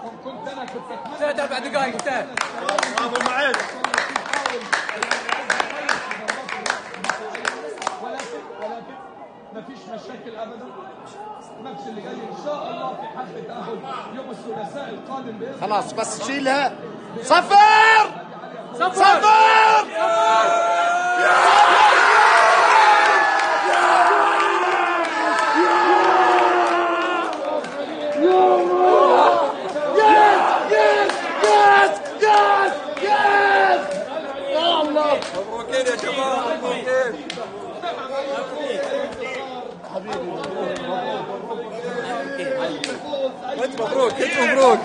كنت انا كنت ثلاث اربع دقائق انتهى. برافو معين. ولكن ما فيش مشاكل ابدا. الماتش اللي جاي ان شاء الله في حفل تاهل يوم الثلاثاء القادم باذن الله. خلاص بس شيلها. صفر صفر. مبروكين يا شباب، مبروكين حبيبي. انت مبروك، انت مبروك.